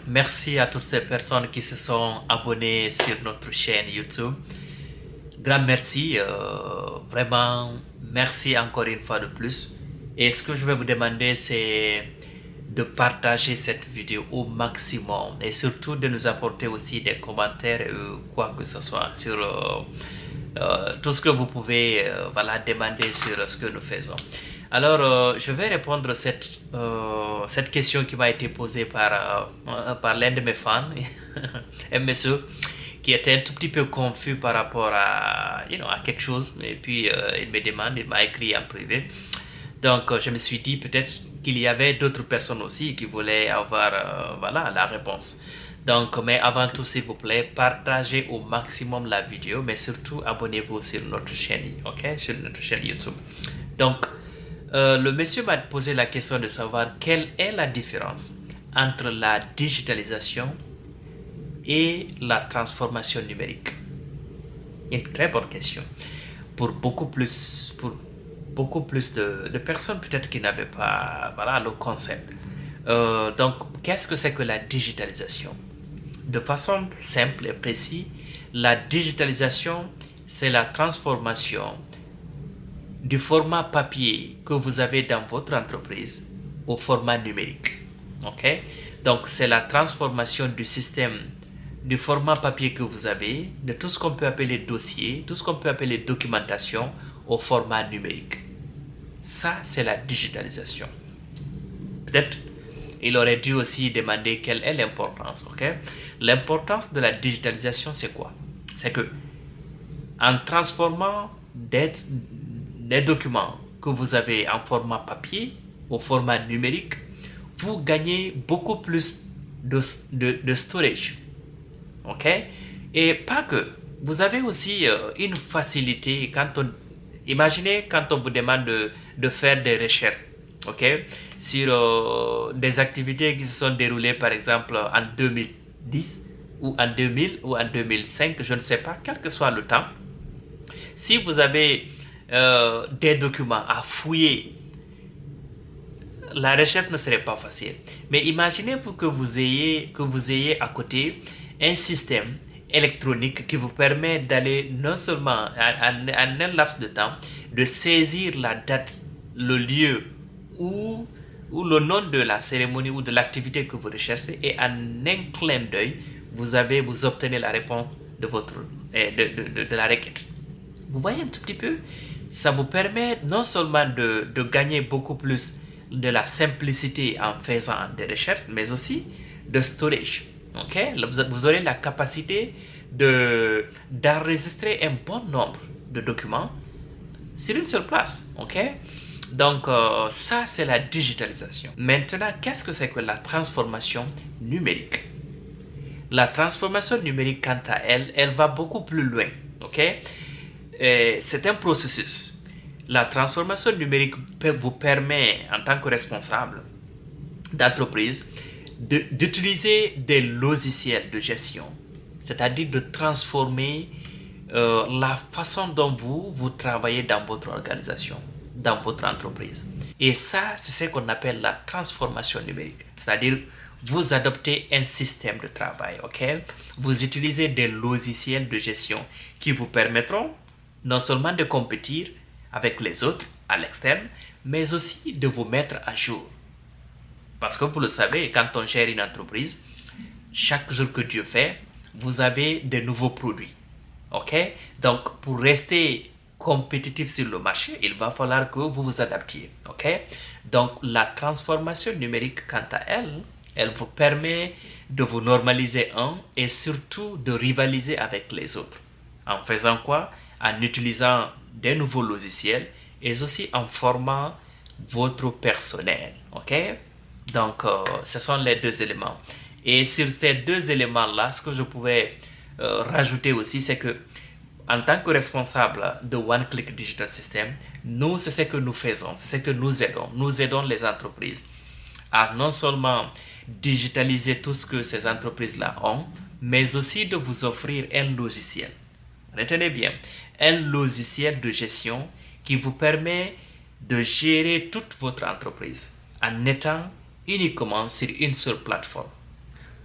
Merci à toutes ces personnes qui se sont abonnées sur notre chaîne YouTube. Grand merci, vraiment merci encore une fois de plus. Et ce que je vais vous demander, c'est de partager cette vidéo au maximum et surtout de nous apporter aussi des commentaires, quoi que ce soit, sur tout ce que vous pouvez voilà, demander sur ce que nous faisons. Alors, je vais répondre à cette question qui m'a été posée par l'un de mes fans, un monsieur, qui était un tout petit peu confus par rapport à quelque chose. Et puis, il me demande, il m'a écrit en privé. Donc, je me suis dit peut-être qu'il y avait d'autres personnes aussi qui voulaient avoir voilà, la réponse. Donc, mais avant tout, s'il vous plaît, partagez au maximum la vidéo, mais surtout abonnez-vous sur notre chaîne, ok, sur notre chaîne YouTube. Donc, le monsieur m'a posé la question de savoir quelle est la différence entre la digitalisation et la transformation numérique. Une très bonne question. Pour beaucoup plus de personnes peut-être qui n'avaient pas voilà, le concept. Donc, qu'est-ce que c'est que la digitalisation? De façon simple et précise, la digitalisation, c'est la transformation du format papier que vous avez dans votre entreprise au format numérique. Ok? Donc, c'est la transformation du système, du format papier que vous avez, de tout ce qu'on peut appeler dossier, tout ce qu'on peut appeler documentation, au format numérique. Ça, c'est la digitalisation. Peut-être il aurait dû aussi demander quelle est l'importance. Ok? L'importance de la digitalisation, c'est quoi? C'est que en transformant des documents que vous avez en format papier au format numérique, vous gagnez beaucoup plus de storage. Ok? Et pas que. Vous avez aussi une facilité imaginez quand on vous demande de faire des recherches, ok, sur des activités qui se sont déroulées par exemple en 2010 ou en 2000 ou en 2005, je ne sais pas, quel que soit le temps. Si vous avez des documents à fouiller, la recherche ne serait pas facile. Mais imaginez-vous que vous ayez à côté un système électronique qui vous permet d'aller non seulement en un laps de temps, de saisir la date, le lieu ou le nom de la cérémonie ou de l'activité que vous recherchez, et en un clin d'œil, vous obtenez la réponse de de la requête. Vous voyez un tout petit peu? Ça vous permet non seulement de gagner beaucoup plus de la simplicité en faisant des recherches, mais aussi de storage. Ok? Vous aurez la capacité d'enregistrer un bon nombre de documents sur une seule place. Ok? Donc, ça, c'est la digitalisation. Maintenant, qu'est-ce que c'est que la transformation numérique? La transformation numérique, quant à elle, elle va beaucoup plus loin. Ok? C'est un processus. La transformation numérique vous permet, en tant que responsable d'entreprise, d'utiliser des logiciels de gestion, c'est-à-dire de transformer la façon dont vous travaillez dans votre organisation, dans votre entreprise. Et ça, c'est ce qu'on appelle la transformation numérique, c'est-à-dire vous adoptez un système de travail, ok? Vous utilisez des logiciels de gestion qui vous permettront non seulement de compétir avec les autres à l'externe, mais aussi de vous mettre à jour. Parce que vous le savez, quand on gère une entreprise, chaque jour que Dieu fait, vous avez de nouveaux produits. Ok? Donc, pour rester compétitif sur le marché, il va falloir que vous vous adaptiez. Ok? Donc, la transformation numérique, quant à elle, elle vous permet de vous normaliser et surtout de rivaliser avec les autres. En faisant quoi? En utilisant des nouveaux logiciels et aussi en formant votre personnel. Ok? Donc, ce sont les deux éléments. Et sur ces deux éléments-là, ce que je pouvais rajouter aussi, c'est que en tant que responsable de One Click Digital System, nous, c'est ce que nous faisons, c'est ce que nous aidons. Nous aidons les entreprises à non seulement digitaliser tout ce que ces entreprises-là ont, mais aussi de vous offrir un logiciel. Retenez bien, un logiciel de gestion qui vous permet de gérer toute votre entreprise en étant uniquement sur une seule plateforme.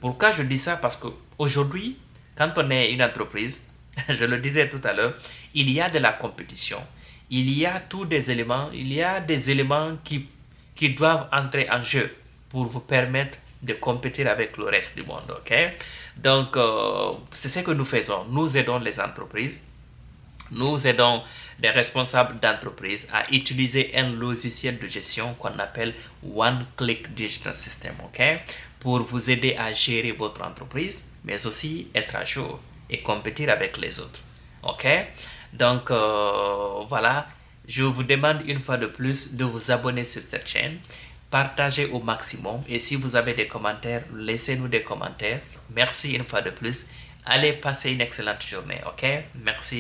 Pourquoi je dis ça? Parce qu'aujourd'hui, quand on est une entreprise, je le disais tout à l'heure, il y a de la compétition. Il y a tous des éléments, il y a des éléments qui doivent entrer en jeu pour vous permettre de compétir avec le reste du monde. Ok? Donc, c'est ce que nous faisons. Nous aidons les entreprises, nous aidons les responsables d'entreprise à utiliser un logiciel de gestion qu'on appelle One Click Digital System, ok, pour vous aider à gérer votre entreprise, mais aussi être à jour et compétir avec les autres, ok. Donc voilà, je vous demande une fois de plus de vous abonner sur cette chaîne, partagez au maximum et si vous avez des commentaires, laissez-nous des commentaires. Merci une fois de plus. Allez passer une excellente journée, ok? Merci.